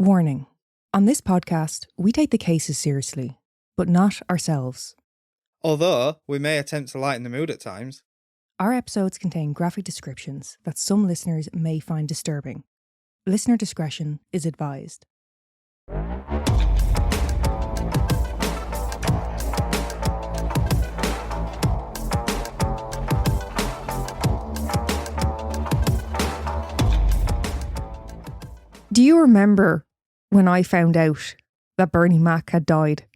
Warning. On this podcast, we take the cases seriously, but not ourselves. Although we may attempt to lighten the mood at times. Our episodes contain graphic descriptions that some listeners may find disturbing. Listener discretion is advised. Do you remember when I found out that Bernie Mac had died?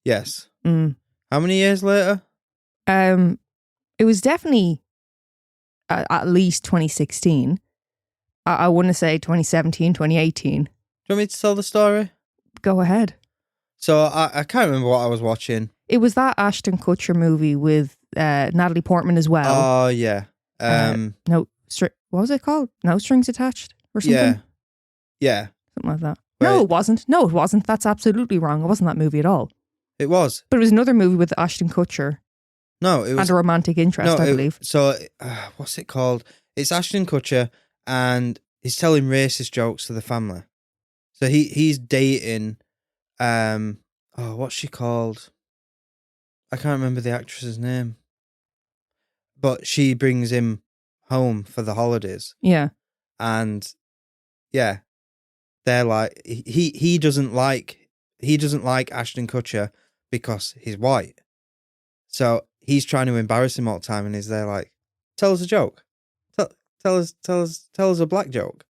Yes. How many years later? It was definitely at least 2016. I want to say 2017, 2018. Do you want me to tell the story? Go ahead. So I can't remember what I was watching. It was that Ashton Kutcher movie with Natalie Portman as well. Oh, yeah. What was it called? No Strings Attached or something? Yeah. Something like that. Wait. No, it wasn't. That's absolutely wrong. It wasn't that movie at all. It was. But it was another movie with Ashton Kutcher. No, it was. And a romantic interest, I believe. So, what's it called? It's Ashton Kutcher and he's telling racist jokes to the family. So he's dating, what's she called? I can't remember the actress's name. But she brings him home for the holidays. Yeah. And yeah, they're like, he doesn't like Ashton Kutcher because he's white. So he's trying to embarrass him all the time, and he's there like, tell us a joke. Tell us a black joke.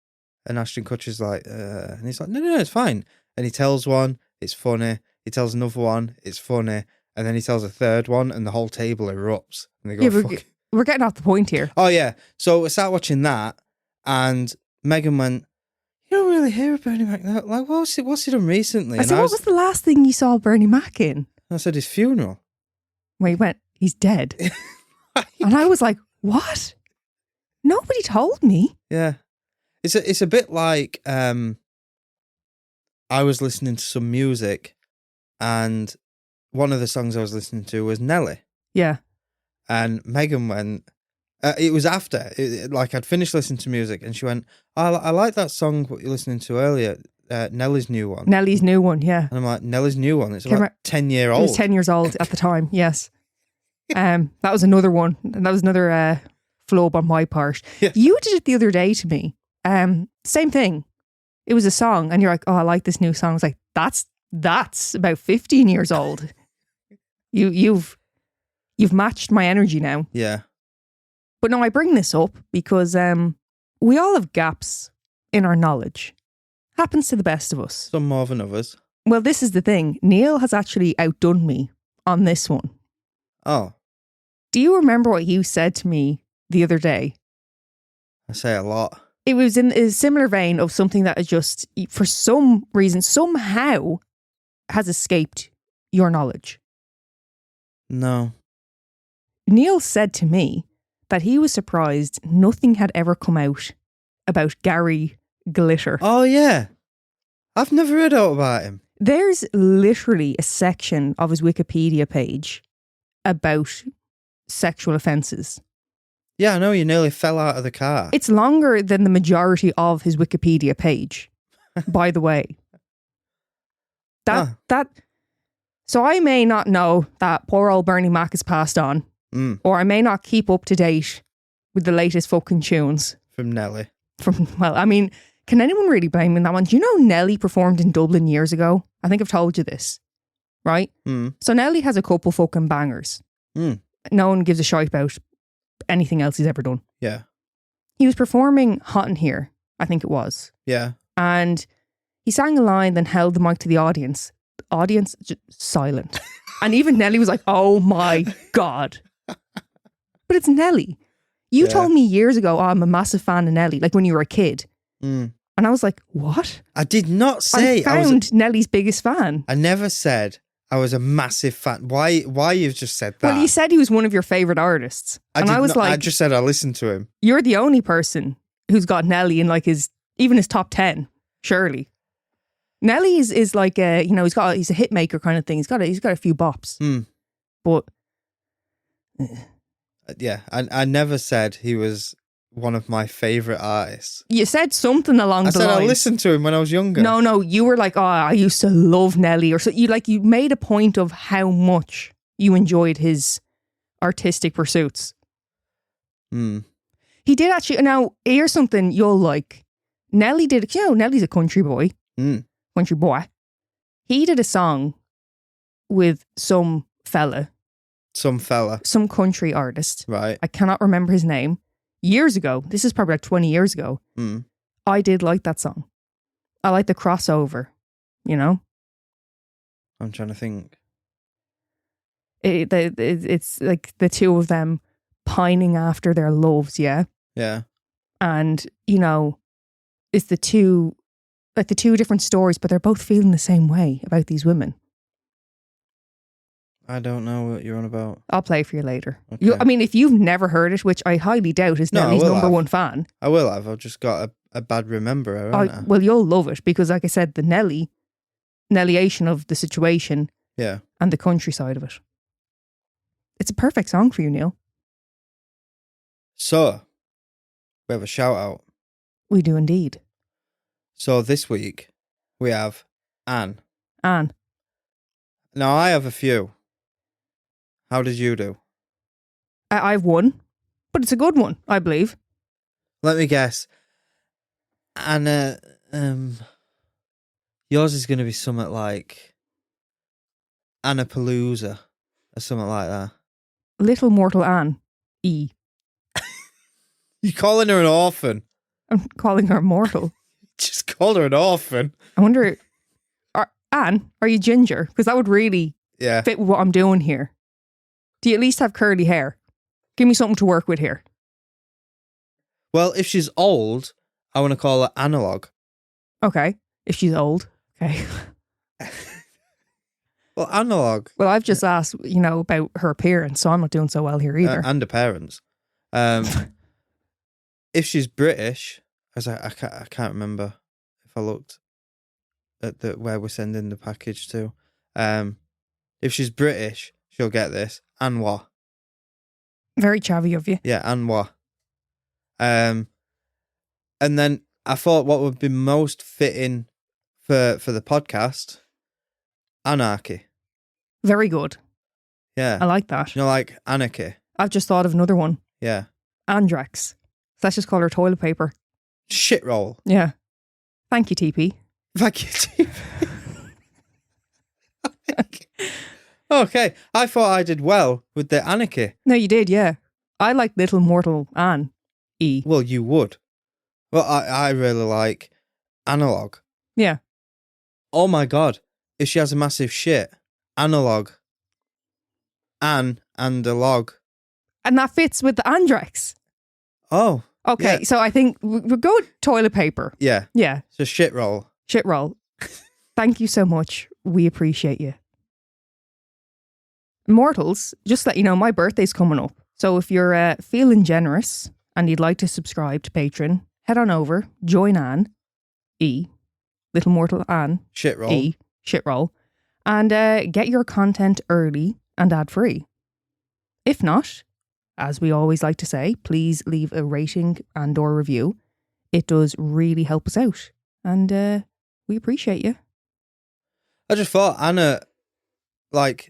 And Ashton Kutcher's like, and he's like, no, it's fine. And he tells one, it's funny. He tells another one, it's funny. And then he tells a third one, and the whole table erupts. And they go, we're getting off the point here. Oh, yeah. So we sat watching that, and Megan went, you don't really hear about Bernie Mac. Like, what's he done recently? I said, what was the last thing you saw Bernie Mac in? I said, his funeral. Where he went, he's dead. And I was like, what? Nobody told me. Yeah. It's a bit like I was listening to some music, and one of the songs I was listening to was Nelly. Yeah. And Megan went, it was after, like I'd finished listening to music, and she went, I like that song what you're listening to earlier, Nelly's new one. Nelly's new one, yeah. And I'm like, Nelly's new one? It's about 10 year old. It was 10 years old at the time, yes. That was another one. And that was another flub on my part. Yeah. You did it the other day to me. Same thing. It was a song, and you're like, oh, I like this new song. I was like, that's about 15 years old. You've matched my energy now. Yeah. But no, I bring this up because we all have gaps in our knowledge. Happens to the best of us. Some more than others. Well, this is the thing. Neil has actually outdone me on this one. Oh. Do you remember what you said to me the other day? I say a lot. It was in a similar vein of something that is just, for some reason, somehow has escaped your knowledge. No. Neil said to me that he was surprised nothing had ever come out about Gary Glitter. Oh, yeah. I've never heard out about him. There's literally a section of his Wikipedia page about sexual offences. Yeah, I know, you nearly fell out of the car. It's longer than the majority of his Wikipedia page, by the way. So I may not know that poor old Bernie Mac has passed on, or I may not keep up to date with the latest fucking tunes. From Nelly. Well, I mean, can anyone really blame me on that one? Do you know Nelly performed in Dublin years ago? I think I've told you this, right? So Nelly has a couple fucking bangers. No one gives a shite about anything else he's ever done. Yeah. He was performing Hot in Here, I think it was. Yeah. And he sang a line, then held the mic to the audience. The audience, just silent. And even Nelly was like, oh my God. But it's Nelly. You told me years ago, I'm a massive fan of Nelly, like when you were a kid. And I was like, what? I did not say I found Nelly's biggest fan. I never said I was a massive fan. Why you've just said that? Well, you said he was one of your favourite artists. I just said I listened to him. You're the only person who's got Nelly in like his top 10, surely. Nelly is like he's a hit maker kind of thing. He's got a few bops. But yeah, I never said he was one of my favourite artists. You said something along I the said lines. I listened to him when I was younger. No, you were like, oh, I used to love Nelly. Or so you made a point of how much you enjoyed his artistic pursuits. He did actually. Now, here's something you'll like. Nelly did, Nelly's a country boy. Country boy. He did a song with some fella. Some country artist. Right. I cannot remember his name. Years ago. This is probably like 20 years ago. I did like that song. I like the crossover, you know? I'm trying to think. It's like the two of them pining after their loves, yeah? Yeah. And, it's the two different stories, but they're both feeling the same way about these women. I don't know what you're on about. I'll play for you later. Okay. If you've never heard it, which I highly doubt is Nelly's number one fan. I will have. I've just got a bad rememberer, haven't I? Well, you'll love it because, like I said, the Nellyation of the situation and the countryside of it. It's a perfect song for you, Neil. So, we have a shout out. We do indeed. So this week, we have Anne. Anne. Now, I have a few. How did you do? I've won, but it's a good one, I believe. Let me guess. Anna, yours is going to be something like Annapalooza or something like that. Little Mortal Anne. E. You're calling her an orphan. I'm calling her mortal. Just call her an orphan. I wonder, Anne, are you ginger? Because that would really fit with what I'm doing here. Do you at least have curly hair? Give me something to work with here. Well, if she's old, I want to call her analog. Okay. If she's old. Okay. Well, analog. Well, I've just asked, about her appearance, so I'm not doing so well here either. And her parents. If she's British, as I can't remember if I looked at where we're sending the package to. If she's British, she'll get this. Anwa. Very chavvy of you. Yeah, Anwa. And then I thought what would be most fitting for the podcast, anarchy. Very good. Yeah. I like that. Like anarchy. I've just thought of another one. Yeah. Andrax. Let's just call her toilet paper. Shit roll. Yeah. Thank you, TP. Thank you, TP. Okay. I thought I did well with the anarchy. No, you did, yeah. I like Little Mortal Anne. E. Well, you would. Well, I really like analog. Yeah. Oh my God. If she has a massive shit, analog. Anne and a log. And that fits with the Andrax. Oh. Okay, yeah. so I think we'll go with toilet paper. Yeah. Yeah. So shit roll. Shit roll. Thank you so much. We appreciate you. Mortals, just let you know, my birthday's coming up. So if you're feeling generous and you'd like to subscribe to Patreon, head on over, join Anne, E, Little Mortal Anne, Shit roll. E, shit roll, and get your content early and ad-free. If not, as we always like to say, please leave a rating and or review. It does really help us out. And we appreciate you. I just thought Anna,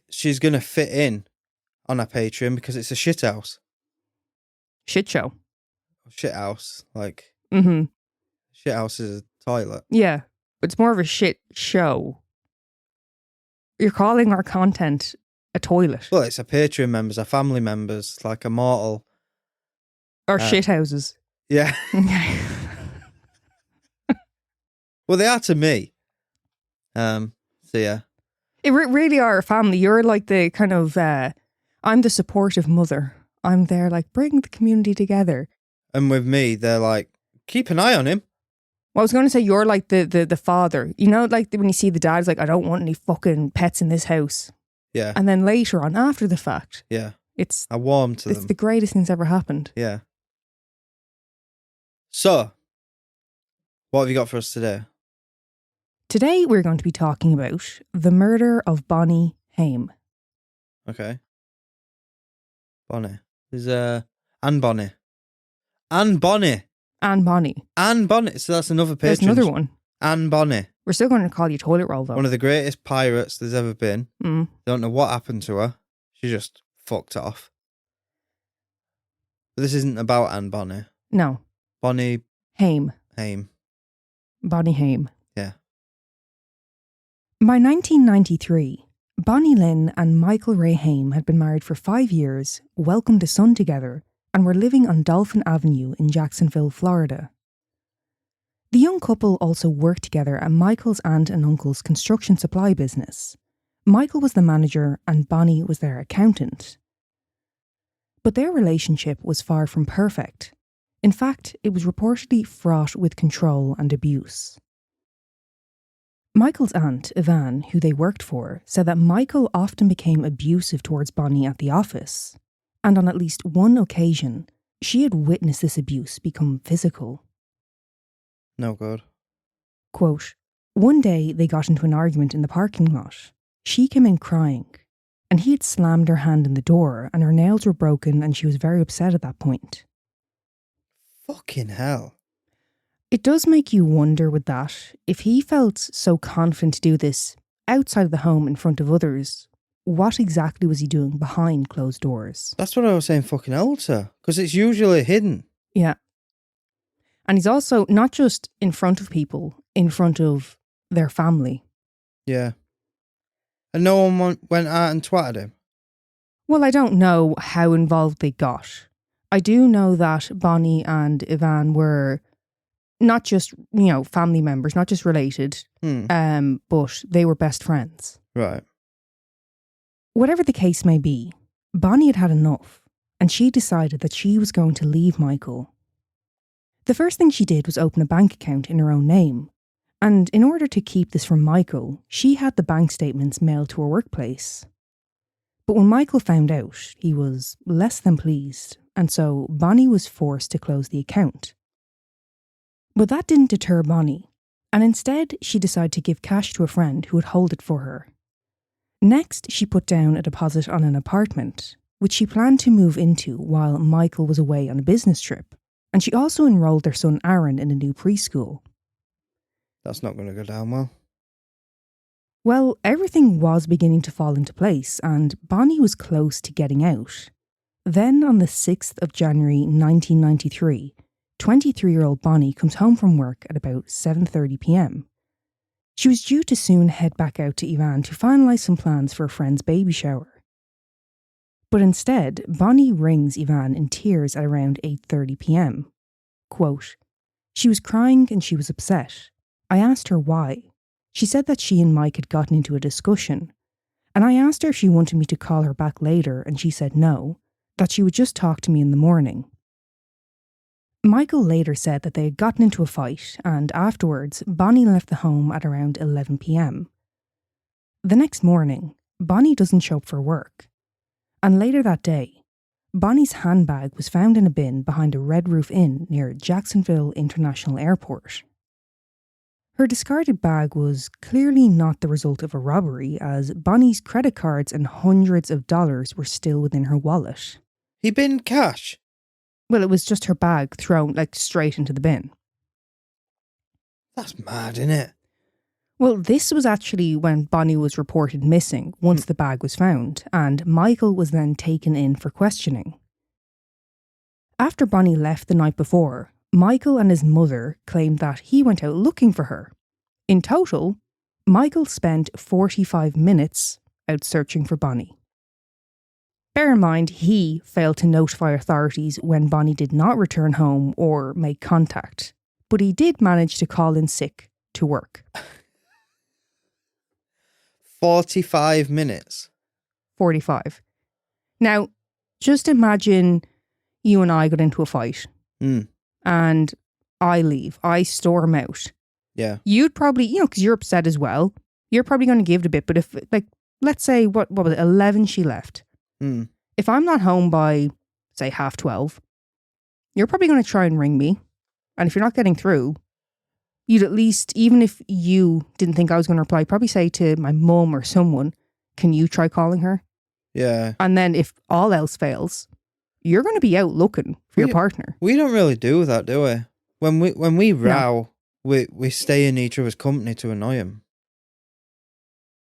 she's going to fit in on our Patreon because it's a shit house. Shit show. Shit house. Mm-hmm. Shit house is a toilet. Yeah, but it's more of a shit show. You're calling our content a toilet. Well, it's our Patreon members, our family members, like Immortal. Or shit houses. Yeah. Well, they are to me. So yeah. It really are a family. You're like the kind of, I'm the supportive mother. I'm there bring the community together. And with me, they're like, keep an eye on him. Well, I was going to say you're like the father. When you see the dad's I don't want any fucking pets in this house. Yeah. And then later on, after the fact. Yeah. I warm to them. It's the greatest thing's ever happened. Yeah. So, what have you got for us today? Today, we're going to be talking about the murder of Bonnie Haim. Okay. Bonnie. There's Anne Bonny. Anne Bonnie. Anne Bonnie. Anne Bonnie. So that's another patron. There's another one. Anne Bonnie. We're still going to call you toilet roll, though. One of the greatest pirates there's ever been. Mm. Don't know what happened to her. She just fucked off. But this isn't about Anne Bonnie. No. Bonnie Haim. Haim. Bonnie Haim. Yeah. By 1993, Bonnie Lynn and Michael Ray Haim had been married for 5 years, welcomed a son together, and were living on Dolphin Avenue in Jacksonville, Florida. The young couple also worked together at Michael's aunt and uncle's construction supply business. Michael was the manager and Bonnie was their accountant. But their relationship was far from perfect. In fact, it was reportedly fraught with control and abuse. Michael's aunt, Yvonne, who they worked for, said that Michael often became abusive towards Bonnie at the office, and on at least one occasion, she had witnessed this abuse become physical. No good. Quote, one day they got into an argument in the parking lot. She came in crying, and he had slammed her hand in the door and her nails were broken and she was very upset at that point. Fucking hell. It does make you wonder with that, if he felt so confident to do this outside of the home in front of others, what exactly was he doing behind closed doors? That's what I was saying, fucking hell, sir. Because it's usually hidden. Yeah. And he's also not just in front of people, in front of their family. Yeah. And no one went out and twatted him? Well, I don't know how involved they got. I do know that Bonnie and Yvonne were not just, family members, not just related, but they were best friends. Right. Whatever the case may be, Bonnie had had enough, and she decided that she was going to leave Michael. The first thing she did was open a bank account in her own name, and in order to keep this from Michael, she had the bank statements mailed to her workplace. But when Michael found out, he was less than pleased, and so Bonnie was forced to close the account. But that didn't deter Bonnie, and instead she decided to give cash to a friend who would hold it for her. Next, she put down a deposit on an apartment, which she planned to move into while Michael was away on a business trip, and she also enrolled their son Aaron in a new preschool. That's not going to go down well. Well, everything was beginning to fall into place, and Bonnie was close to getting out. Then, on the 6th of January 1993, 23-year-old Bonnie comes home from work at about 7:30 p.m. She was due to soon head back out to Yvonne to finalise some plans for a friend's baby shower. But instead, Bonnie rings Yvonne in tears at around 8:30 p.m. Quote, she was crying and she was upset. I asked her why. She said that she and Mike had gotten into a discussion, and I asked her if she wanted me to call her back later, and she said no, that she would just talk to me in the morning. Michael later said that they had gotten into a fight, and afterwards, Bonnie left the home at around 11 p.m. The next morning, Bonnie doesn't show up for work, and later that day, Bonnie's handbag was found in a bin behind a Red Roof Inn near Jacksonville International Airport. Her discarded bag was clearly not the result of a robbery, as Bonnie's credit cards and hundreds of dollars were still within her wallet. He binned cash? Well, it was just her bag thrown straight into the bin. That's mad, isn't it? Well, this was actually when Bonnie was reported missing once the bag was found, and Michael was then taken in for questioning. After Bonnie left the night before, Michael and his mother claimed that he went out looking for her. In total, Michael spent 45 minutes out searching for Bonnie. Bear in mind, he failed to notify authorities when Bonnie did not return home or make contact, but he did manage to call in sick to work. 45 minutes? 45. Now, just imagine you and I got into a fight. And I leave. I storm out. Yeah. You'd probably, because you're upset as well, you're probably going to give it a bit. But if, let's say, what was it, 11 she left. If I'm not home by, say, 12:30, you're probably going to try and ring me. And if you're not getting through, you'd at least, even if you didn't think I was going to reply, probably say to my mum or someone, can you try calling her? Yeah. And then if all else fails, you're going to be out looking for your partner. We don't really do that, do we? When we row, we stay in each other's company to annoy him.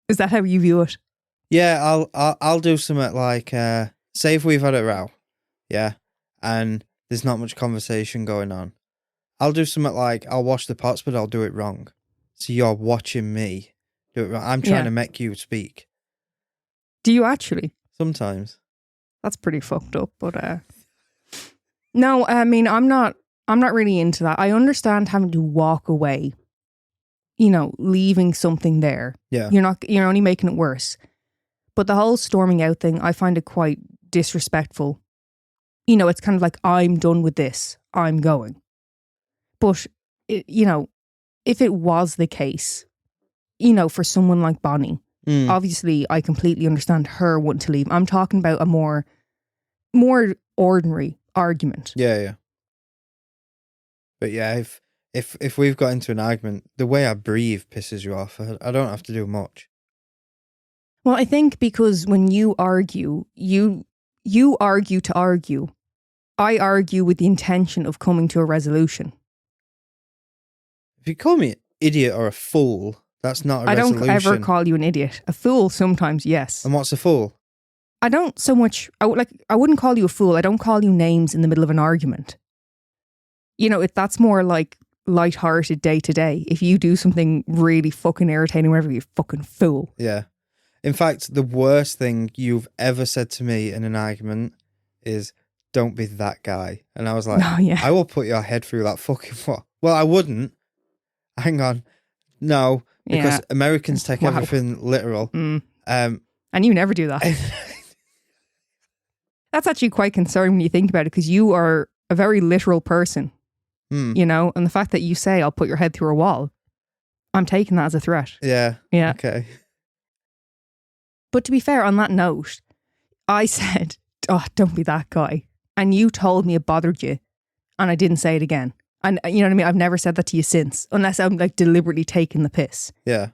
Is that how you view it? Yeah, I'll do something like, say if we've had a row, yeah, and there's not much conversation going on. I'll do something like, I'll wash the pots, but I'll do it wrong. So you're watching me do it wrong. I'm trying to make you speak. Do you actually? Sometimes. That's pretty fucked up, but no, I mean, I'm not really into that. I understand having to walk away, leaving something there. Yeah. You're only making it worse. But the whole storming out thing, I find it quite disrespectful. It's kind of like, I'm done with this. I'm going. But, if it was the case, for someone like Bonnie, obviously I completely understand her wanting to leave. I'm talking about a more ordinary argument. Yeah. But yeah, if we've got into an argument, the way I breathe pisses you off. I don't have to do much. Well, I think because when you argue, you argue to argue. I argue with the intention of coming to a resolution. If you call me an idiot or a fool, that's not a resolution. I don't ever call you an idiot. A fool sometimes, yes. And what's a fool? I don't so much, I wouldn't call you a fool. I don't call you names in the middle of an argument. That's more like lighthearted day to day. If you do something really fucking irritating, whatever, you fucking fool. Yeah. In fact, the worst thing you've ever said to me in an argument is, don't be that guy. And I was like, I will put your head through that fucking what? Well, I wouldn't. Hang on. No, because Americans take everything literal. And you never do that. That's actually quite concerning when you think about it, because you are a very literal person, and the fact that you say, I'll put your head through a wall, I'm taking that as a threat. Yeah. Yeah. Okay. But to be fair, on that note, I said, oh, don't be that guy. And you told me it bothered you. And I didn't say it again. And you know what I mean? I've never said that to you since. Unless I'm deliberately taking the piss. Yeah.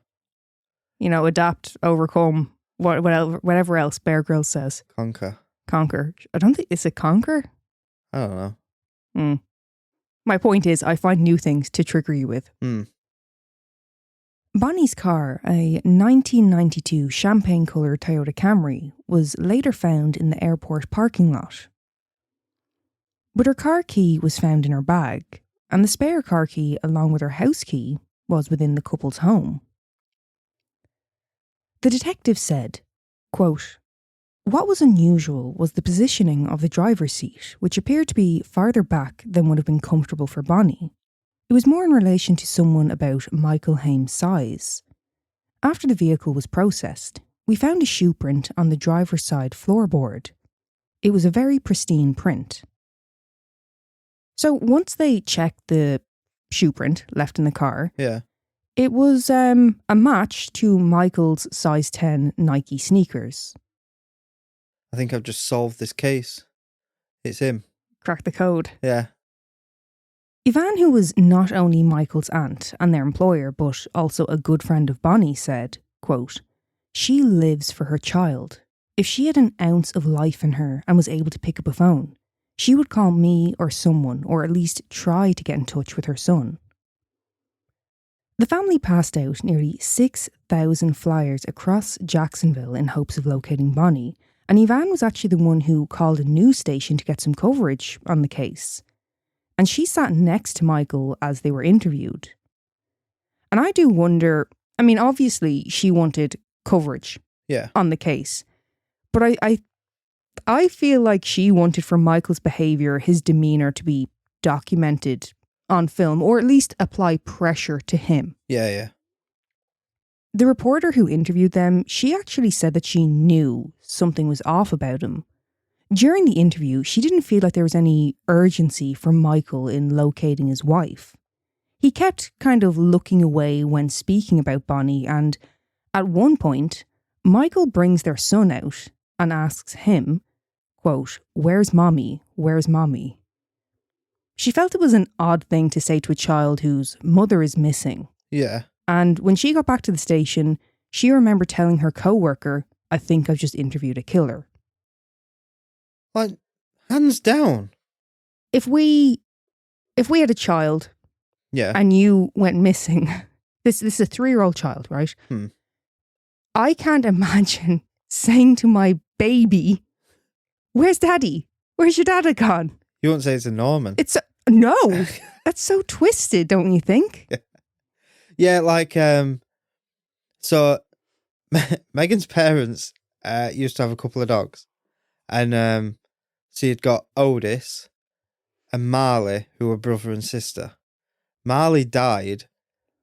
Adapt, overcome, whatever else Bear Grylls says. Conquer. I don't think, is it conquer? I don't know. My point is, I find new things to trigger you with. Bonnie's car, a 1992 champagne-coloured Toyota Camry, was later found in the airport parking lot. But her car key was found in her bag, and the spare car key, along with her house key, was within the couple's home. The detective said, quote, "What was unusual was the positioning of the driver's seat, which appeared to be farther back than would have been comfortable for Bonnie. It was more in relation to someone about Michael Haim's size. After the vehicle was processed, we found a shoe print on the driver's side floorboard. It was a very pristine print." So once they checked the shoe print left in the car, it was a match to Michael's size 10 Nike sneakers. I think I've just solved this case. It's him. Crack the code. Yeah. Yvonne, who was not only Michael's aunt and their employer, but also a good friend of Bonnie, said, quote, "She lives for her child. If she had an ounce of life in her and was able to pick up a phone, she would call me or someone, or at least try to get in touch with her son." The family passed out nearly 6,000 flyers across Jacksonville in hopes of locating Bonnie, and Yvonne was actually the one who called a news station to get some coverage on the case. And she sat next to Michael as they were interviewed. And I do wonder, I mean, obviously she wanted coverage on the case, but I feel like she wanted for Michael's behaviour, his demeanour, to be documented on film, or at least apply pressure to him. Yeah. The reporter who interviewed them, she actually said that she knew something was off about him. During the interview, she didn't feel like there was any urgency for Michael in locating his wife. He kept kind of looking away when speaking about Bonnie, and at one point, Michael brings their son out and asks him, quote, "Where's mommy? Where's mommy?" She felt it was an odd thing to say to a child whose mother is missing. Yeah. And when she got back to the station, she remembered telling her co-worker, "I think I've just interviewed a killer." Like, Hands down. If we had a child Yeah. and you went missing, this is a 3-year-old child, right? I can't imagine saying to my baby, "Where's daddy? Where's your dad gone?" You won't say it's a Norman. No, that's so twisted, don't you think? Yeah, like, so Megan's parents used to have a couple of dogs. And so you'd got Otis and Marley, who were brother and sister. Marley died,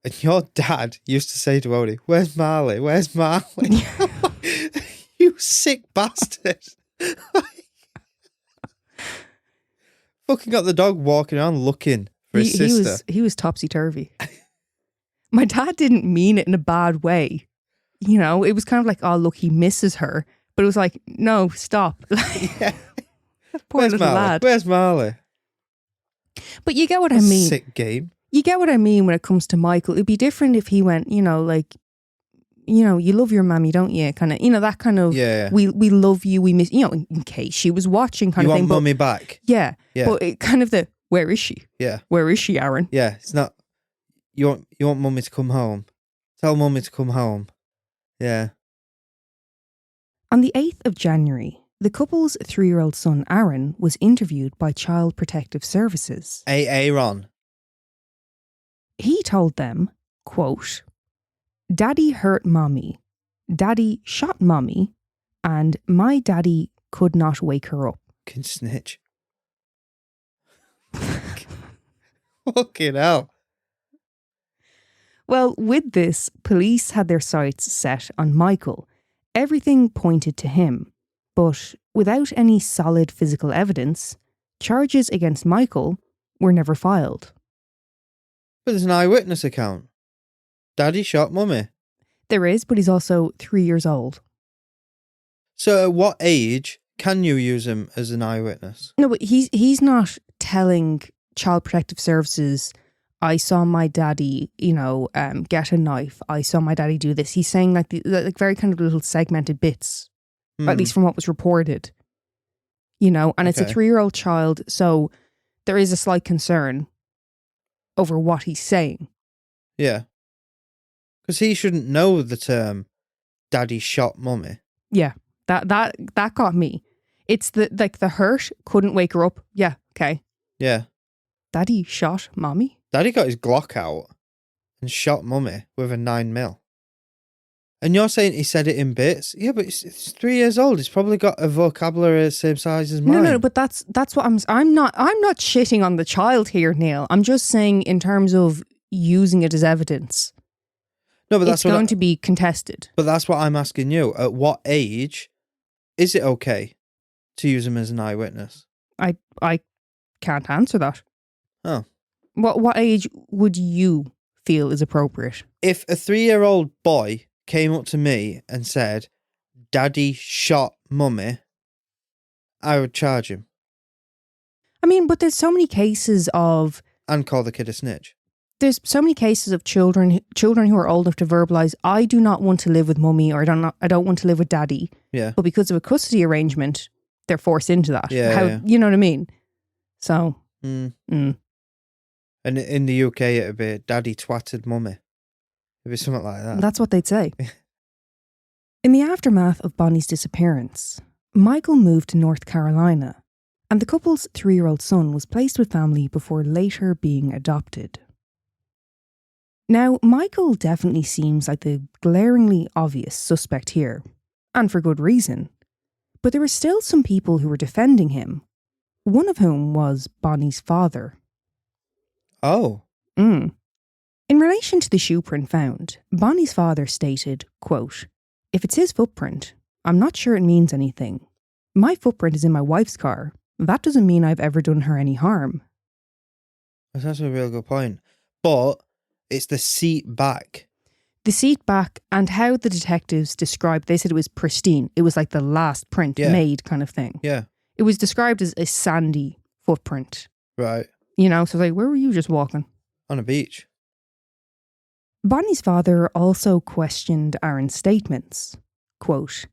and your dad used to say to Odie, "Where's Marley? Where's Marley?" You sick bastard. Fucking got the dog walking around looking for his sister. He was topsy-turvy. My dad didn't mean it in a bad way. You know, it was kind of like, oh, look, he misses her. But it was like, no, stop. Yeah. Poor Where's little Marley? lad. Where's Marley? But you get what I mean. Sick game. You get what I mean when it comes to Michael. It'd be different if he went, you know, like, you know, you love your mammy, don't you? Kind of, you know, that kind of, Yeah. we love you, we miss, you know, in case she was watching kind You of thing. want mummy back? Yeah. Yeah. But it kind of where is she? Yeah. Where is she, Aaron? Yeah. It's not, you want mummy to come home. Tell mummy to come home. Yeah. On the 8th of January, the couple's 3-year-old son, Aaron, was interviewed by Child Protective Services. Aaron. He told them, quote, "Daddy hurt mommy, daddy shot mommy, and my daddy could not wake her up." Can snitch. Fucking hell. Well, with this, police had their sights set on Michael. Everything pointed to him, but without any solid physical evidence, charges against Michael were never filed. But there's an eyewitness account. Daddy shot mummy. There is, but he's also 3 years old. So at what age can you use him as an eyewitness? No, but he's not telling Child Protective Services, "I saw my daddy, you know, get a knife. I saw my daddy do this." He's saying like very kind of little segmented bits, at least from what was reported. You know, and it's a 3-year-old child, so there is a slight concern over what he's saying. Yeah. Because he shouldn't know the term "daddy shot mummy." Yeah, that got me. It's the hurt couldn't wake her up. Yeah, okay. Yeah. Daddy shot mommy. Daddy got his Glock out and shot mummy with a 9mm. And you're saying he said it in bits? Yeah, but it's 3 years old. He's probably got a vocabulary the same size as mine. No, but that's what I'm not shitting on the child here, Neil. I'm just saying in terms of using it as evidence. No, but that's it's going to be contested. But that's what I'm asking you. At what age is it okay to use him as an eyewitness? I can't answer that. Oh. What age would you feel is appropriate? If a 3-year-old boy came up to me and said, "Daddy shot mummy," I would charge him. I mean, but there's so many cases of... And call the kid a snitch. There's so many cases of children who are old enough to verbalise, "I do not want to live with mummy," or I don't want to live with daddy. Yeah. But because of a custody arrangement, they're forced into that. Yeah. You know what I mean? So... And in the UK, it'd be "daddy twatted mummy." It'd be something like that. That's what they'd say. In the aftermath of Bonnie's disappearance, Michael moved to North Carolina, and the couple's 3-year-old son was placed with family before later being adopted. Now, Michael definitely seems like the glaringly obvious suspect here, and for good reason. But there were still some people who were defending him, one of whom was Bonnie's father. Oh. In relation to the shoe print found, Bonnie's father stated, quote, "If it's his footprint, I'm not sure it means anything. My footprint is in my wife's car. That doesn't mean I've ever done her any harm." That's a real good point. But it's the seat back. The seat back and how the detectives described, they said it was pristine. It was like the last print made kind of thing. Yeah. It was described as a sandy footprint. Right. You know, so like, where were you just walking? On a beach. Bonnie's father also questioned Aaron's statements. Quote,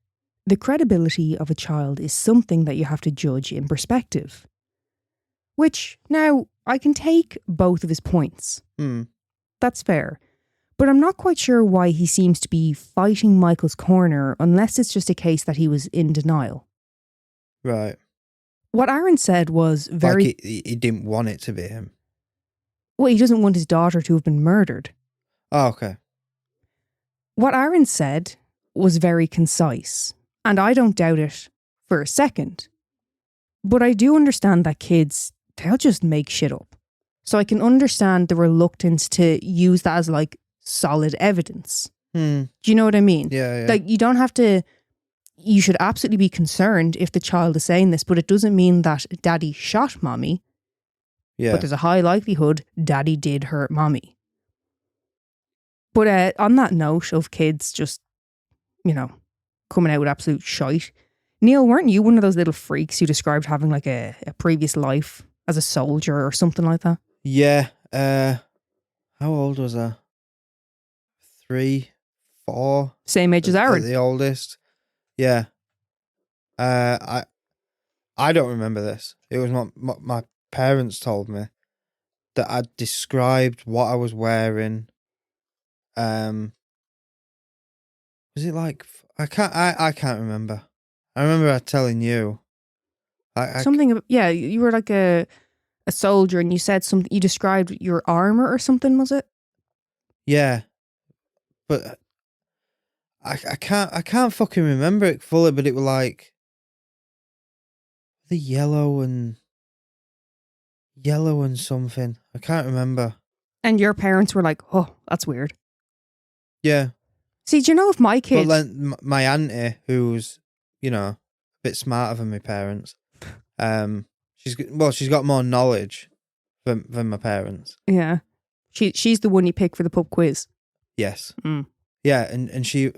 the credibility of a child is something that you have to judge in perspective. Which, now, I can take both of his points. That's fair. But I'm not quite sure why he seems to be fighting Michael's corner unless it's just a case that he was in denial. Right. What Aaron said was very... Like he didn't want it to be him. Well, he doesn't want his daughter to have been murdered. Oh, okay. What Aaron said was very concise, and I don't doubt it for a second. But I do understand that kids, they'll just make shit up. So I can understand the reluctance to use that as like solid evidence. Do you know what I mean? Yeah. Like you don't have to... You should absolutely be concerned if the child is saying this, but it doesn't mean that daddy shot mommy. Yeah. But there's a high likelihood daddy did hurt mommy. But on that note of kids just, coming out with absolute shite, Neil, weren't you one of those little freaks who described having like a previous life as a soldier or something like that? Yeah. How old was I? 3, 4. Same age as Aaron. The oldest. Yeah. I don't remember this. It was my parents told me that I'd described what I was wearing. Was it like I can't remember. I remember telling you. You were like a soldier and you said something, you described your armor or something, was it? Yeah. But I can't fucking remember it fully, but it was like the yellow and something. I can't remember. And your parents were like, "Oh, that's weird." Yeah. See, do you know if my kid... But then my auntie, who's, a bit smarter than my parents, she's got more knowledge than my parents. Yeah. She's the one you pick for the pub quiz. Yes. Yeah, and she...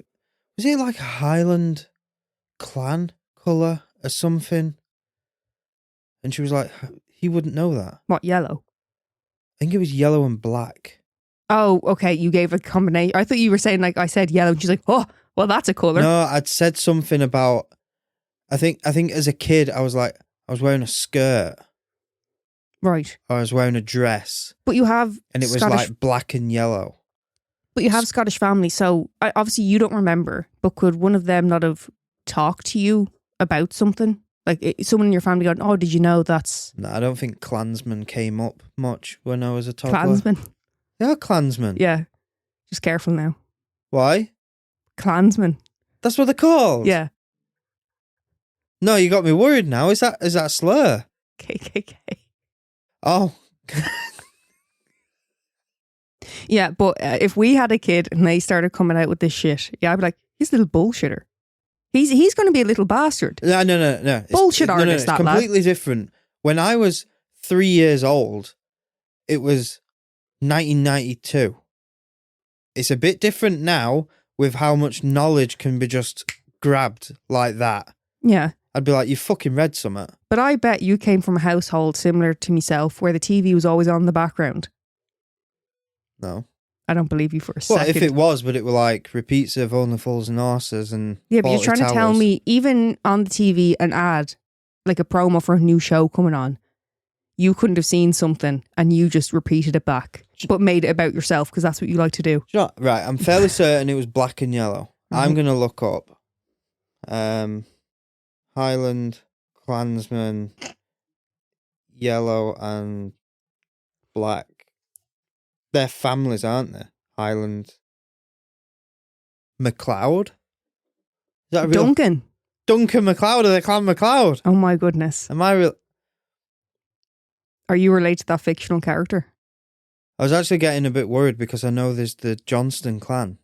Was it like a Highland clan colour or something? And she was like, he wouldn't know that. What, yellow? I think it was yellow and black. Oh, okay. You gave a combination. I thought you were saying like I said yellow and she's like, oh, well, that's a colour. No, I'd said something about... I think as a kid, I was wearing a skirt. Right. Or I was wearing a dress. But you have... And it was like black and yellow. But you have Scottish family, so obviously you don't remember, but could one of them not have talked to you about something? Like someone in your family going, oh, did you know that's... No, I don't think Klansman came up much when I was a toddler. Klansman? Yeah, Klansman. Yeah. Just careful now. Why? Klansman. That's what they're called? Yeah. No, you got me worried now. Is that a slur? KKK. Oh. Yeah, but if we had a kid and they started coming out with this shit, I'd be like, he's a little bullshitter. He's going to be a little bastard. No. Bullshit artist, it's completely different. When I was 3 years old, it was 1992. It's a bit different now with how much knowledge can be just grabbed like that. Yeah. I'd be like, you fucking read something. But I bet you came from a household similar to myself where the TV was always on in the background. No. I don't believe you for a second. Well, if it was, but it were like repeats of Only Fools and Horses and yeah, but you're trying Towers. to tell me even on the TV an ad, like a promo for a new show coming on, you couldn't have seen something and you just repeated it back, but made it about yourself because that's what you like to do. You know, right, I'm fairly certain it was black and yellow. I'm going to look up Highland Klansman yellow and black. They're families, aren't they? Highland MacLeod? Is that a real... Duncan MacLeod, or the Clan MacLeod? Oh my goodness. Am I real... Are you related to that fictional character? I was actually getting a bit worried because I know there's the Johnston clan.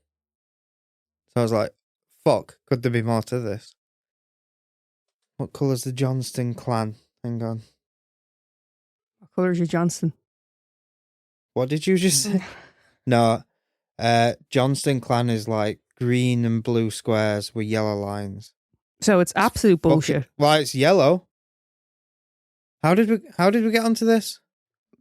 So I was like, fuck, could there be more to this? What colour's the Johnston clan? Hang on. What colour is your Johnston? What did you just say? No. Johnston clan is like green and blue squares with yellow lines. So it's absolute bullshit. Why it's yellow? How did we get onto this?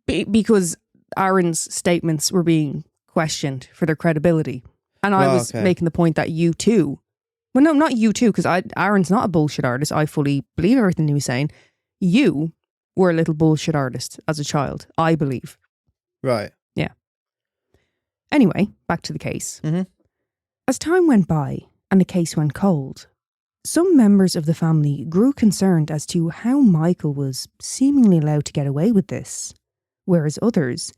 Because Aaron's statements were being questioned for their credibility. And I was making the point that you too Well, no, not you too, because Aaron's not a bullshit artist. I fully believe everything he was saying. You were a little bullshit artist as a child, I believe. Right. Yeah. Anyway, back to the case. Mm-hmm. As time went by and the case went cold, some members of the family grew concerned as to how Michael was seemingly allowed to get away with this, whereas others,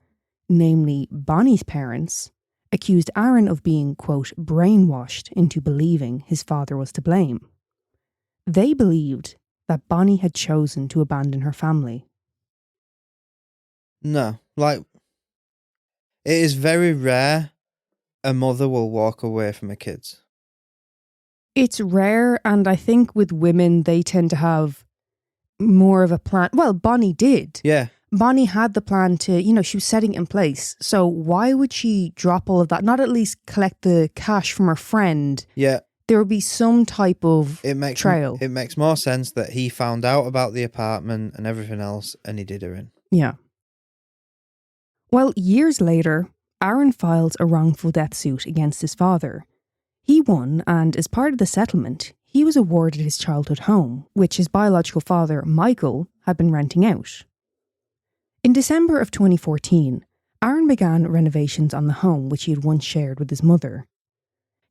namely Bonnie's parents, accused Aaron of being, quote, brainwashed into believing his father was to blame. They believed that Bonnie had chosen to abandon her family. No, like, it is very rare a mother will walk away from her kids. It's rare, and I think with women, they tend to have more of a plan. Well, Bonnie did. Yeah. Bonnie had the plan to, she was setting it in place. So why would she drop all of that? Not at least collect the cash from her friend. Yeah. There would be some type of trail. It makes more sense that he found out about the apartment and everything else and he did her in. Yeah. Well, years later, Aaron filed a wrongful death suit against his father. He won, and as part of the settlement, he was awarded his childhood home, which his biological father, Michael, had been renting out. In December of 2014, Aaron began renovations on the home which he had once shared with his mother.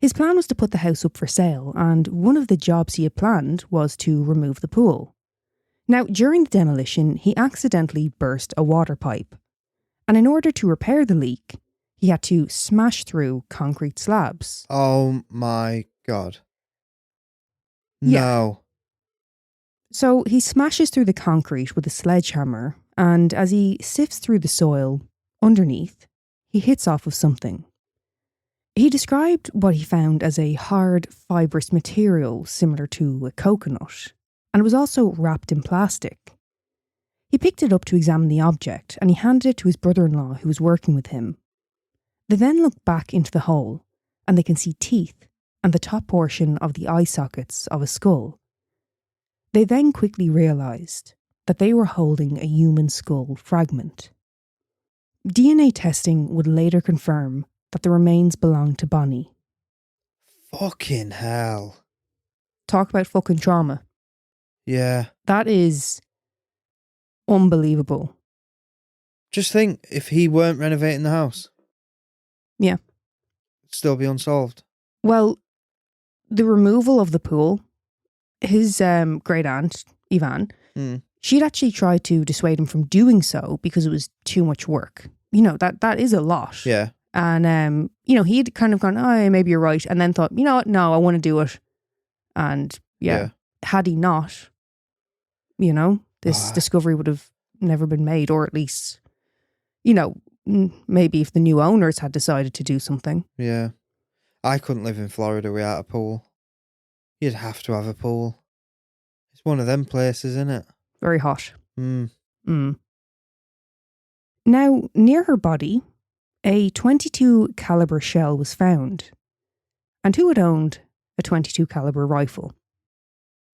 His plan was to put the house up for sale, and one of the jobs he had planned was to remove the pool. Now, during the demolition, he accidentally burst a water pipe, and in order to repair the leak, he had to smash through concrete slabs. Oh my God. Yeah. No. So he smashes through the concrete with a sledgehammer, and as he sifts through the soil underneath, he hits off of something. He described what he found as a hard, fibrous material similar to a coconut, and it was also wrapped in plastic. He picked it up to examine the object, and he handed it to his brother-in-law who was working with him. They then look back into the hole, and they can see teeth and the top portion of the eye sockets of a skull. They then quickly realised that they were holding a human skull fragment. DNA testing would later confirm that the remains belonged to Bonnie. Fucking hell. Talk about fucking trauma. Yeah. That is unbelievable. Just think, if he weren't renovating the house. Yeah. It'd still be unsolved. Well, the removal of the pool, his great aunt, Yvonne, she'd actually tried to dissuade him from doing so because it was too much work. That is a lot. Yeah. And, he'd kind of gone, oh, maybe you're right. And then thought, you know what? No, I want to do it. And had he not, this discovery would have never been made, or at least, maybe if the new owners had decided to do something. Yeah. I couldn't live in Florida without a pool. You'd have to have a pool. It's one of them places, isn't it? Very hot. Mm. Now, near her body, a .22 caliber shell was found. And who had owned a .22 caliber rifle?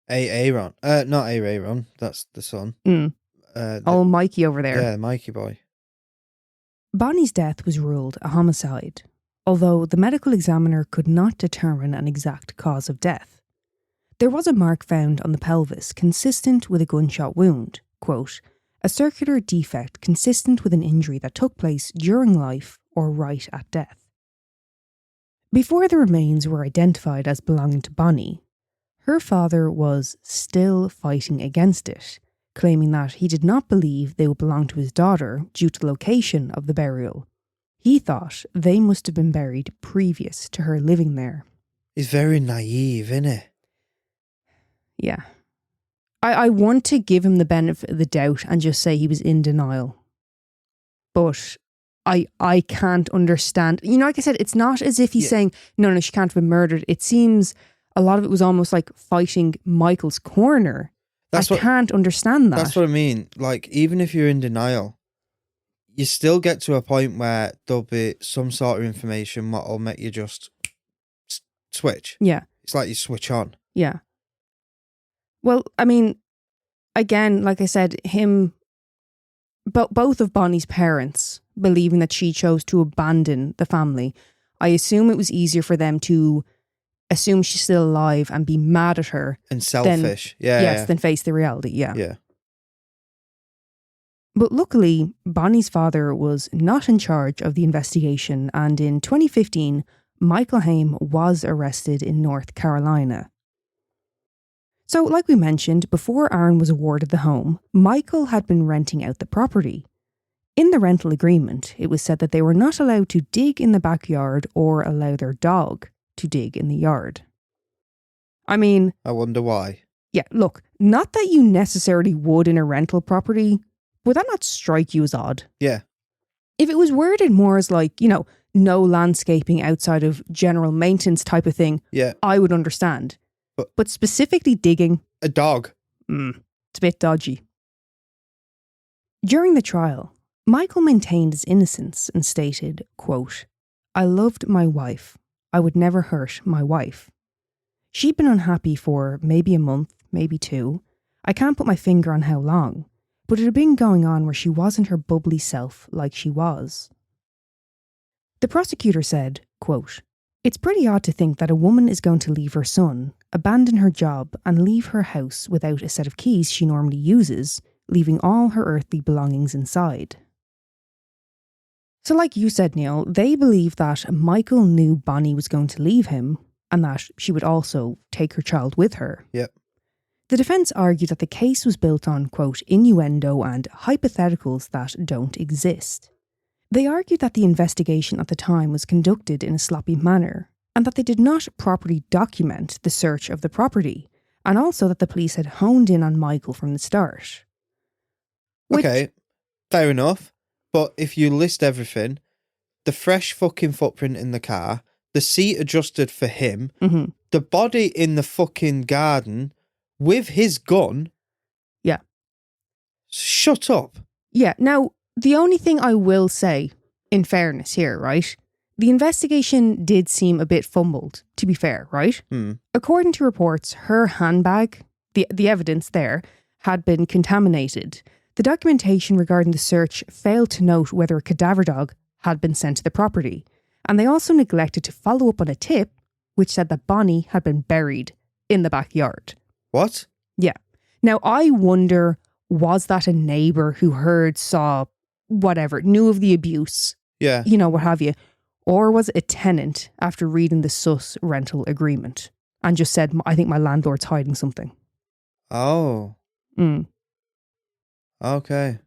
Aaron. Not Aaron. That's the son. Mikey over there. Yeah, Mikey boy. Bonnie's death was ruled a homicide, although the medical examiner could not determine an exact cause of death. There was a mark found on the pelvis consistent with a gunshot wound, quote, a circular defect consistent with an injury that took place during life or right at death. Before the remains were identified as belonging to Bonnie, her father was still fighting against it, claiming that he did not believe they would belong to his daughter due to the location of the burial. He thought they must have been buried previous to her living there. He's very naive, isn't he? Yeah. I want to give him the benefit of the doubt and just say he was in denial. But I can't understand. Like I said, it's not as if he's saying, no, she can't have been murdered. It seems a lot of it was almost like fighting Michael's corner. I can't understand that. That's what I mean. Like, even if you're in denial, you still get to a point where there'll be some sort of information that will make you just switch. Yeah. It's like you switch on. Yeah. Well, I mean, again, like I said, both of Bonnie's parents believing that she chose to abandon the family. I assume it was easier for them to assume she's still alive and be mad at her. And selfish. Then face the reality. Yeah. But luckily, Bonnie's father was not in charge of the investigation, and in 2015, Michael Haim was arrested in North Carolina. So, like we mentioned, before Aaron was awarded the home, Michael had been renting out the property. In the rental agreement, it was said that they were not allowed to dig in the backyard or allow their dog to dig in the yard. I mean... I wonder why. Yeah, look, not that you necessarily would in a rental property, would that not strike you as odd? Yeah. If it was worded more as like, you know, no landscaping outside of general maintenance type of thing, I would understand. But specifically digging... A dog. It's a bit dodgy. During the trial, Michael maintained his innocence and stated, quote, "I loved my wife. I would never hurt my wife. She'd been unhappy for maybe a month, maybe 2. I can't put my finger on how long, but it had been going on where she wasn't her bubbly self like she was." The prosecutor said, quote, "It's pretty odd to think that a woman is going to leave her son, abandon her job, and leave her house without a set of keys she normally uses, leaving all her earthly belongings inside." So like you said, Neil, they believe that Michael knew Bonnie was going to leave him and that she would also take her child with her. Yep. The defence argued that the case was built on, quote, innuendo and hypotheticals that don't exist. They argued that the investigation at the time was conducted in a sloppy manner and that they did not properly document the search of the property, and also that the police had honed in on Michael from the start. Okay, fair enough. But if you list everything, the fresh fucking footprint in the car, the seat adjusted for him, the body in the fucking garden with his gun. Yeah. Shut up. Yeah. Now, the only thing I will say, in fairness here, right? The investigation did seem a bit fumbled, to be fair, right? According to reports, her handbag, the evidence there, had been contaminated. The documentation regarding the search failed to note whether a cadaver dog had been sent to the property, and they also neglected to follow up on a tip which said that Bonnie had been buried in the backyard. What? Yeah. Now, I wonder, was that a neighbour who heard, saw, whatever, knew of the abuse? Yeah. You know, what have you? Or was it a tenant after reading the sus rental agreement and just said, I think my landlord's hiding something? Oh. Okay.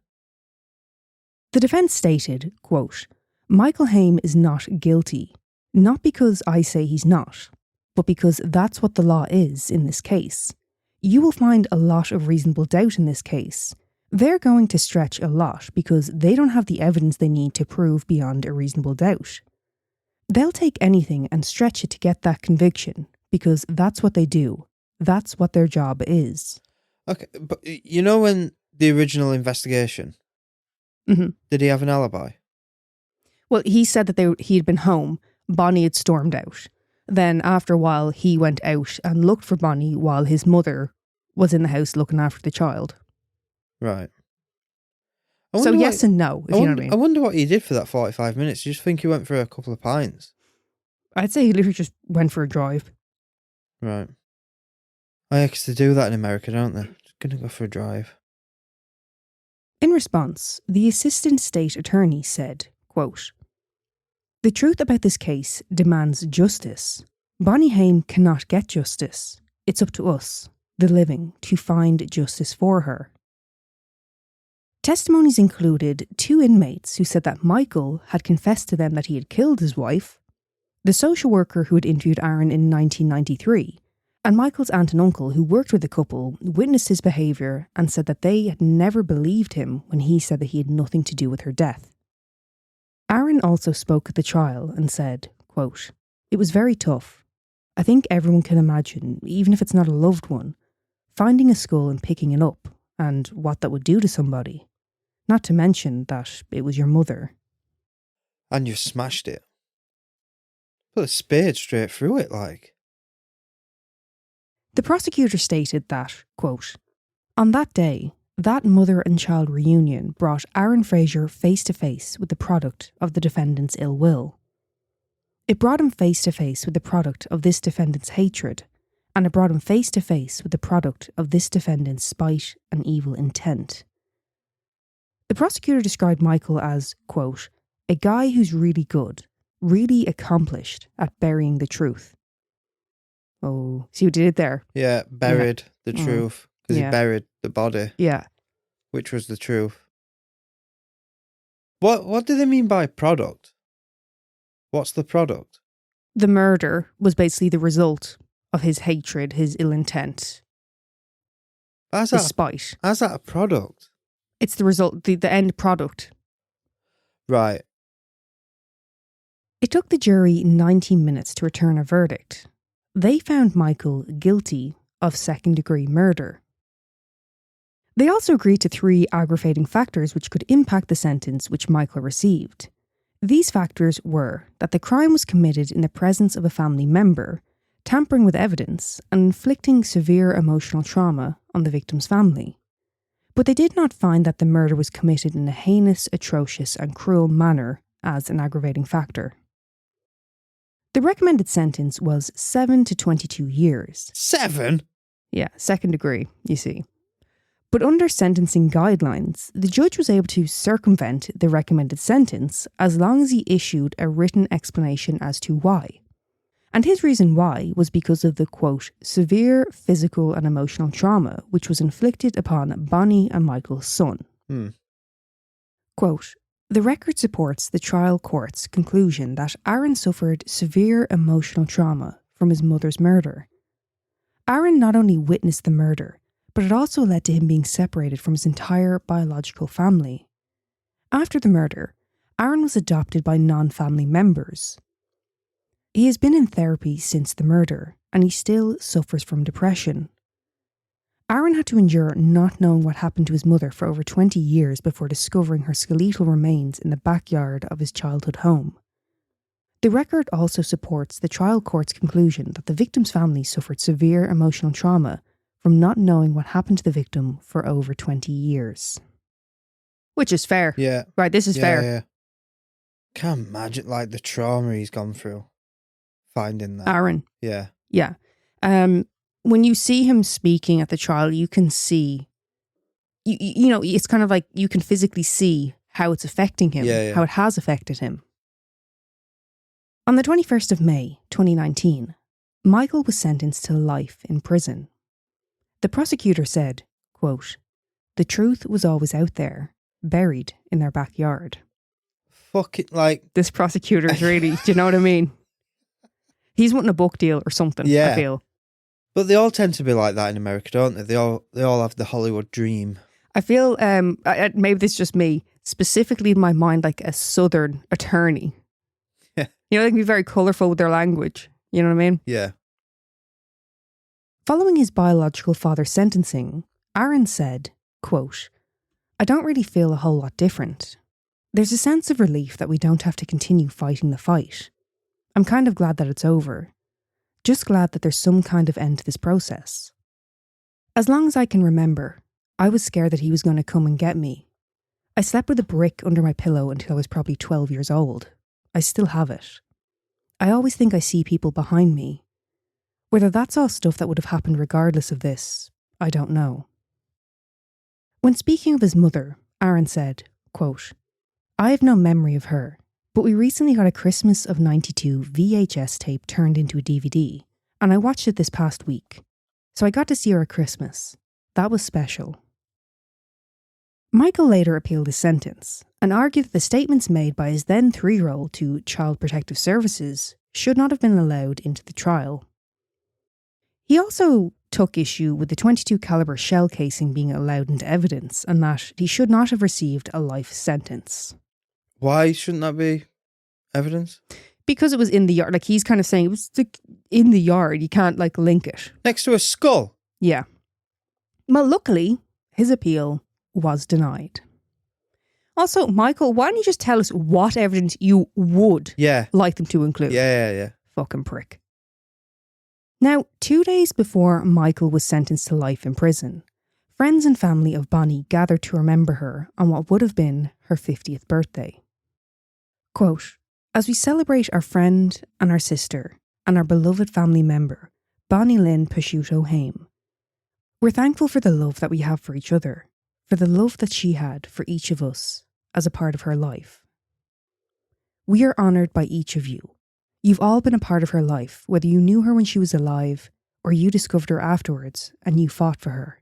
The defence stated, quote, "Michael Haim is not guilty, not because I say he's not, but because that's what the law is in this case. You will find a lot of reasonable doubt in this case. They're going to stretch a lot because they don't have the evidence they need to prove beyond a reasonable doubt. They'll take anything and stretch it to get that conviction because that's what they do. That's what their job is." Okay, but you know when the original investigation, did he have an alibi? Well, he said that he had been home. Bonnie had stormed out. Then after a while, he went out and looked for Bonnie while his mother was in the house looking after the child. Right. So yes and no, if you know what I mean. I wonder what he did for that 45 minutes. You just think he went for a couple of pints? I'd say he literally just went for a drive. Right. I guess they do that in America, don't they? Just gonna go for a drive. In response, the assistant state attorney said, quote, "The truth about this case demands justice. Bonnie Haim cannot get justice. It's up to us, the living, to find justice for her." Testimonies included 2 inmates who said that Michael had confessed to them that he had killed his wife, the social worker who had interviewed Aaron in 1993, and Michael's aunt and uncle who worked with the couple witnessed his behaviour and said that they had never believed him when he said that he had nothing to do with her death. Aaron also spoke at the trial and said, quote, "It was very tough. I think everyone can imagine, even if it's not a loved one, finding a skull and picking it up and what that would do to somebody. Not to mention that it was your mother." And you smashed it. Put a spade straight through it, like. The prosecutor stated that, quote, "On that day, that mother and child reunion brought Aaron Fraser face to face with the product of the defendant's ill will. It brought him face to face with the product of this defendant's hatred, and it brought him face to face with the product of this defendant's spite and evil intent. The prosecutor described Michael as, quote, a guy who's really good, really accomplished at burying the truth. Oh, see what he did there? Yeah, buried the truth because he buried the body. Yeah. Which was the truth. What do they mean by product? What's the product? The murder was basically the result of his hatred, his ill intent, his spite. How's that a product? It's the result, the end product. Right. It took the jury 90 minutes to return a verdict. They found Michael guilty of second-degree murder. They also agreed to 3 aggravating factors which could impact the sentence which Michael received. These factors were that the crime was committed in the presence of a family member, tampering with evidence, and inflicting severe emotional trauma on the victim's family. But they did not find that the murder was committed in a heinous, atrocious, and cruel manner as an aggravating factor. The recommended sentence was 7 to 22 years. 7? Yeah, second degree, you see. But under sentencing guidelines, the judge was able to circumvent the recommended sentence as long as he issued a written explanation as to why. And his reason why was because of the, quote, severe physical and emotional trauma which was inflicted upon Bonnie and Michael's son. Quote, the record supports the trial court's conclusion that Aaron suffered severe emotional trauma from his mother's murder. Aaron not only witnessed the murder, but it also led to him being separated from his entire biological family. After the murder, Aaron was adopted by non-family members. He has been in therapy since the murder, and he still suffers from depression. Aaron had to endure not knowing what happened to his mother for over 20 years before discovering her skeletal remains in the backyard of his childhood home. The record also supports the trial court's conclusion that the victim's family suffered severe emotional trauma from not knowing what happened to the victim for over 20 years. Which is fair. Yeah. Right, this is fair. Yeah. Can't imagine, like, the trauma he's gone through finding that. Aaron. Yeah. Yeah. When you see him speaking at the trial, you can see, you know, it's kind of like you can physically see how it's affecting him, how it has affected him. On the 21st of May, 2019, Michael was sentenced to life in prison. The prosecutor said, quote, the truth was always out there, buried in their backyard. Fuck it, like... This prosecutor is really, do you know what I mean? He's wanting a book deal or something, I feel. But they all tend to be like that in America, don't they? They all have the Hollywood dream. I feel, maybe this is just me, specifically in my mind, like a Southern attorney. Yeah. You know, they can be very colourful with their language. You know what I mean? Yeah. Following his biological father's sentencing, Aaron said, quote, I don't really feel a whole lot different. There's a sense of relief that we don't have to continue fighting the fight. I'm kind of glad that it's over. Just glad that there's some kind of end to this process. As long as I can remember, I was scared that he was going to come and get me. I slept with a brick under my pillow until I was probably 12 years old. I still have it. I always think I see people behind me. Whether that's all stuff that would have happened regardless of this, I don't know. When speaking of his mother, Aaron said, quote, I have no memory of her, but we recently got a Christmas of '92 VHS tape turned into a DVD, and I watched it this past week. So I got to see her at Christmas. That was special. Michael later appealed his sentence and argued that the statements made by his then 3-year-old to Child Protective Services should not have been allowed into the trial. He also took issue with the .22 caliber shell casing being allowed into evidence and that he should not have received a life sentence. Why shouldn't that be evidence? Because it was in the yard. Like, he's kind of saying it was in the yard. You can't, like, link it. Next to a skull? Yeah. Well, luckily, his appeal was denied. Also, Michael, why don't you just tell us what evidence you would like them to include? Yeah. Fucking prick. Now, 2 days before Michael was sentenced to life in prison, friends and family of Bonnie gathered to remember her on what would have been her 50th birthday. Quote, As we celebrate our friend and our sister and our beloved family member, Bonnie Lynn Prosciutto Haim, we're thankful for the love that we have for each other, for the love that she had for each of us as a part of her life. We are honoured by each of you. You've all been a part of her life, whether you knew her when she was alive or you discovered her afterwards and you fought for her.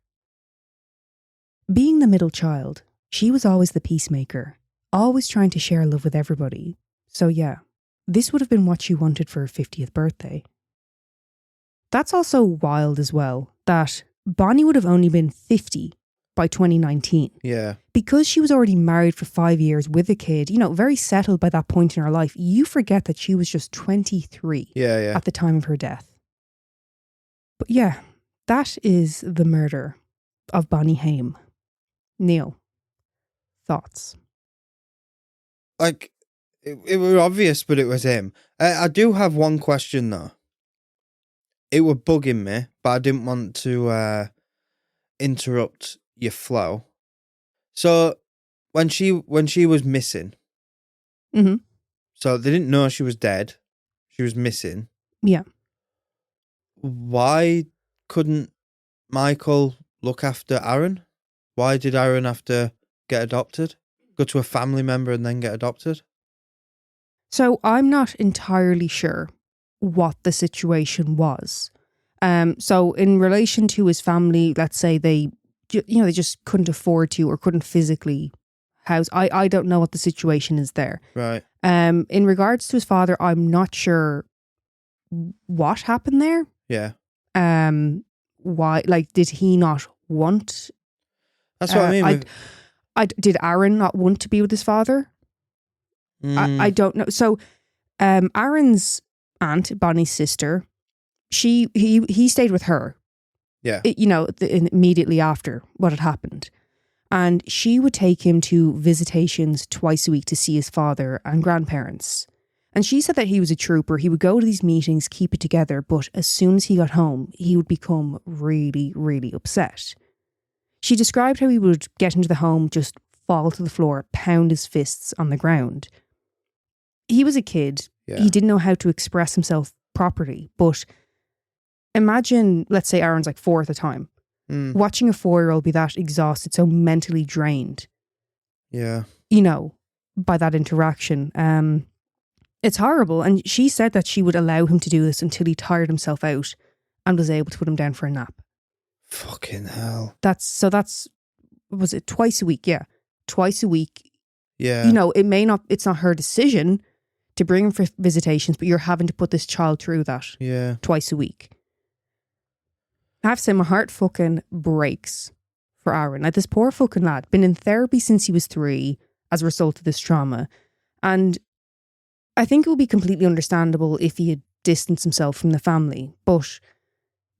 Being the middle child, she was always the peacemaker, always trying to share love with everybody. So yeah, this would have been what she wanted for her 50th birthday. That's also wild as well, that Bonnie would have only been 50 by 2019. Yeah. Because she was already married for 5 years with a kid, very settled by that point in her life, you forget that she was just 23 at the time of her death. But yeah, that is the murder of Bonnie Haim. Neil, thoughts? Like, it was obvious, but it was him. I do have one question, though. It was bugging me, but I didn't want to interrupt your flow. So, when she was missing, so they didn't know she was dead. She was missing. Yeah. Why couldn't Michael look after Aaron? Why did Aaron have to get adopted? Go to a family member and then get adopted? So I'm not entirely sure what the situation was. So in relation to his family, let's say they just couldn't afford to or couldn't physically house. I don't know what the situation is there. Right. In regards to his father, I'm not sure what happened there. Yeah. Why? Like, did he not want? That's what I mean. Did Aaron not want to be with his father? I don't know. So, Aaron's aunt, Bonnie's sister, he stayed with her. Yeah. Immediately after what had happened, and she would take him to visitations twice a week to see his father and grandparents. And she said that he was a trooper. He would go to these meetings, keep it together, but as soon as he got home, he would become really, really upset. She described how he would get into the home, just fall to the floor, pound his fists on the ground. He was a kid. Yeah. He didn't know how to express himself properly. But imagine, let's say Aaron's like 4 at the time. Watching a 4-year-old be that exhausted, so mentally drained. Yeah. By that interaction. It's horrible. And she said that she would allow him to do this until he tired himself out and was able to put him down for a nap. Fucking hell. That's was it twice a week? Yeah. Twice a week. Yeah. It's not her decision to bring him for visitations, but you're having to put this child through that. Yeah. Twice a week. I have to say, my heart fucking breaks for Aaron. Like, this poor fucking lad, been in therapy since he was 3 as a result of this trauma. And I think it would be completely understandable if he had distanced himself from the family. But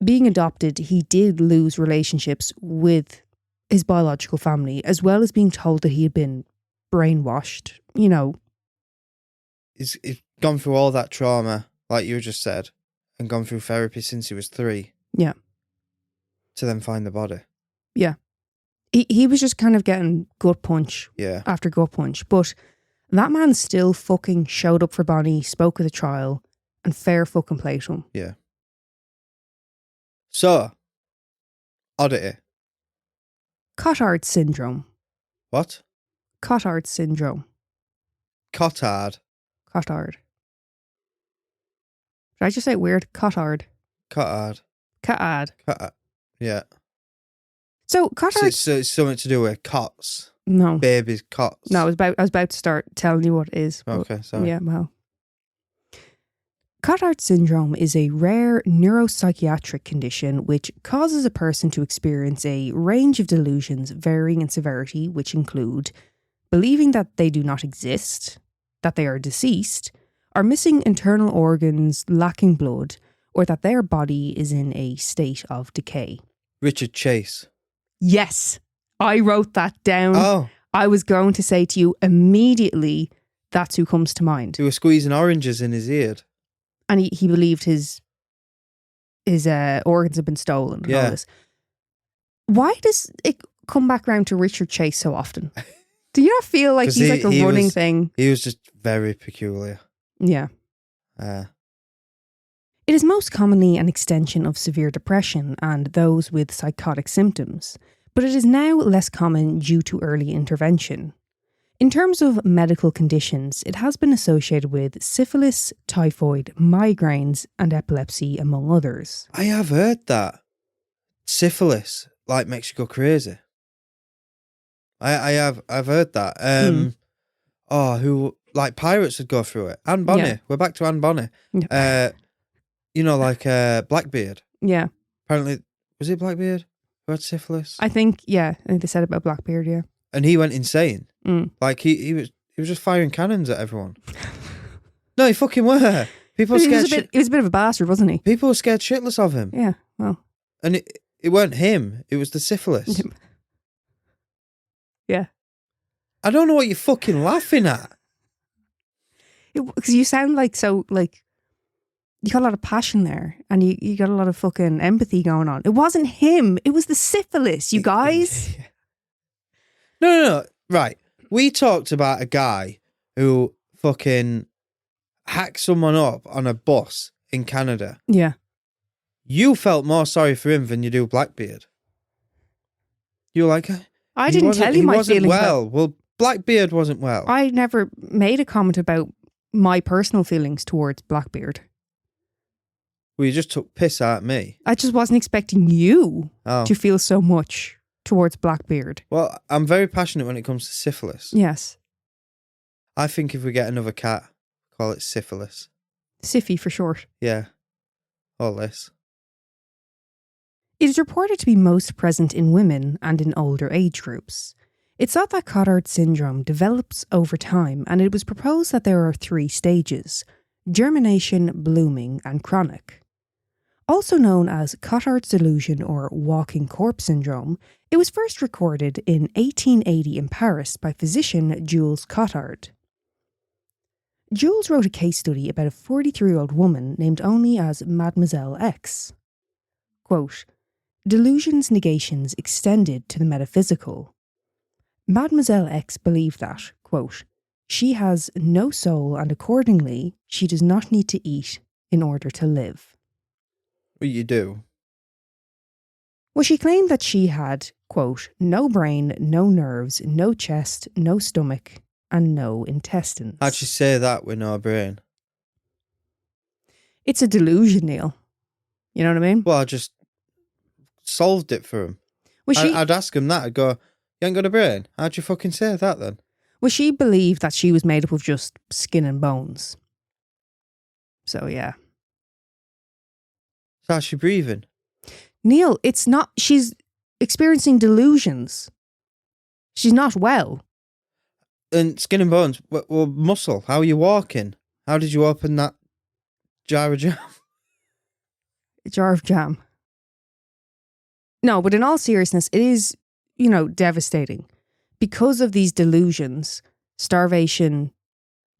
being adopted, he did lose relationships with his biological family, as well as being told that he had been brainwashed, He's gone through all that trauma, like you just said, and gone through therapy since he was 3. Yeah. To then find the body. Yeah. He was just kind of getting gut punch after gut punch. But that man still fucking showed up for Bonnie, spoke with a trial, and fair fucking play to him. Yeah. So, oddity. Cotard syndrome. What? Cotard syndrome. Cotard. Cotard. Did I just say it weird? Cotard. Cotard. Cotard. Yeah. So Cotard. So it's something to do with cots. No. Babies, cots. No, I was about to start telling you what it is. Okay, sorry. Yeah, well. Cotard syndrome is a rare neuropsychiatric condition which causes a person to experience a range of delusions varying in severity, which include believing that they do not exist, that they are deceased, are missing internal organs, lacking blood, or that their body is in a state of decay. Richard Chase. Yes, I wrote that down. Oh. I was going to say to you immediately, that's who comes to mind. He was squeezing oranges in his ear. And he believed his organs had been stolen. And all this. Why does it come back around to Richard Chase so often? Do you not feel like he's like a running thing? He was just very peculiar. Yeah. It is most commonly an extension of severe depression and those with psychotic symptoms, but it is now less common due to early intervention. In terms of medical conditions, it has been associated with syphilis, typhoid, migraines, and epilepsy, among others. I have heard that. Syphilis, like, makes you go crazy. I've heard that. Who, like, pirates would go through it. Anne Bonny. Yeah. We're back to Anne Bonny. Like Blackbeard. Yeah. Apparently, was it Blackbeard who had syphilis? I think they said about Blackbeard, yeah. And he went insane. Mm. Like, he was just firing cannons at everyone. No, he fucking were. People were scared. He was a bit of a bastard, wasn't he? People were scared shitless of him. Yeah, well. And it weren't him. It was the syphilis. Yeah. I don't know what you're fucking laughing at. Because you sound like you got a lot of passion there, and you got a lot of fucking empathy going on. It wasn't him. It was the syphilis, you guys. No. Right. We talked about a guy who fucking hacked someone up on a bus in Canada. Yeah. You felt more sorry for him than you do Blackbeard. You were like, I didn't tell you my feelings. Well, Blackbeard wasn't well. I never made a comment about my personal feelings towards Blackbeard. Well, you just took piss out of me. I just wasn't expecting you to feel so much towards Blackbeard. Well, I'm very passionate when it comes to syphilis. Yes. I think if we get another cat, call it syphilis. Siffy for short. Yeah. All this. It is reported to be most present in women and in older age groups. It's thought that Cotard syndrome develops over time, and it was proposed that there are 3 stages: germination, blooming, and chronic. Also known as Cotard's delusion or walking corpse syndrome, it was first recorded in 1880 in Paris by physician Jules Cotard. Jules wrote a case study about a 43-year-old woman named only as Mademoiselle X. Quote, "Delusions negations extended to the metaphysical. Mademoiselle X believed that, quote, she has no soul and accordingly she does not need to eat in order to live." Well, you do. Well, she claimed that she had, quote, no brain, no nerves, no chest, no stomach, and no intestines. How'd she say that with no brain? It's a delusion, Neil. You know what I mean? Well, I just solved it for him. I'd ask him that. I'd go, you ain't got a brain? How'd you fucking say that then? Well, she believed that she was made up of just skin and bones. So, yeah. So how's she breathing? Neil, it's not... She's experiencing delusions. She's not well. And skin and bones. Well, muscle. How are you walking? How did you open that jar of jam? A jar of jam. No, but in all seriousness, it is, devastating. Because of these delusions, starvation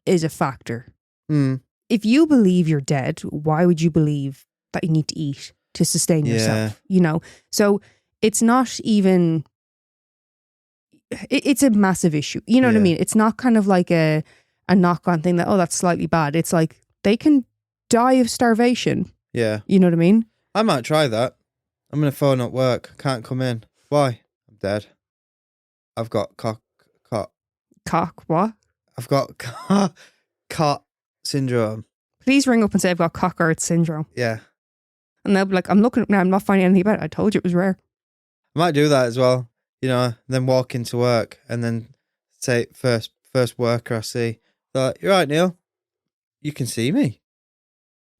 is a factor. Mm. If you believe you're dead, why would you believe that you need to eat to sustain yourself? So it's not even... It's a massive issue. You know what I mean? It's not kind of like a knock-on thing that, that's slightly bad. It's like they can die of starvation. Yeah. You know what I mean? I might try that. I'm going to phone up work. Can't come in. Why? I'm dead. I've got Cock what? I've got cot syndrome. Please ring up and say I've got Cotard syndrome. Yeah. And they'll be like, I'm looking now, I'm not finding anything about it. I told you it was rare. I might do that as well. Then walk into work and then say first worker I see. They're like, you're right, Neil. You can see me.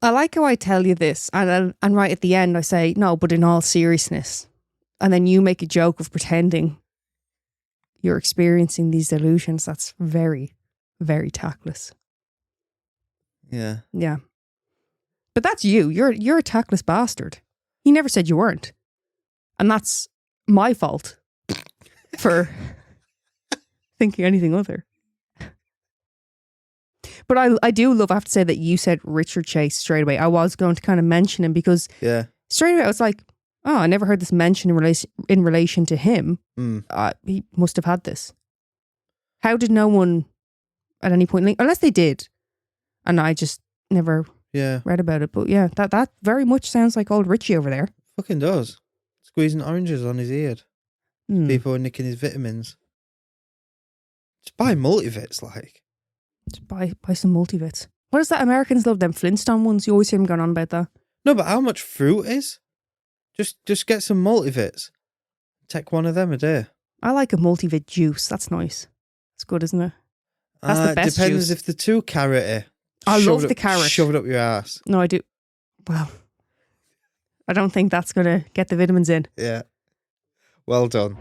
I like how I tell you this, and right at the end I say, no, but in all seriousness. And then you make a joke of pretending you're experiencing these delusions. That's very, very tactless. Yeah. Yeah. But that's you. You're a tactless bastard. He never said you weren't. And that's my fault for thinking anything other. But I do love, I have to say, that you said Richard Chase straight away. I was going to kind of mention him because straight away I was like, I never heard this mentioned in relation to him. He must have had this. How did no one at any point link? Unless they did. And I just never read about it. But yeah, that very much sounds like old Richie over there. Fucking does. Squeezing oranges on his ear. People are nicking his vitamins. Just buy multivits, like. Just buy some multivits. What is that? Americans love them Flintstone ones. You always hear them going on about that. No, but how much fruit is? Just get some multivits. Take one of them a day. I like a multivit juice. That's nice. It's good, isn't it? That's the best depends juice. if they're too carroty. I love the carrot. Shove it up your ass. No, I do. Well, I don't think that's going to get the vitamins in. Yeah. Well done.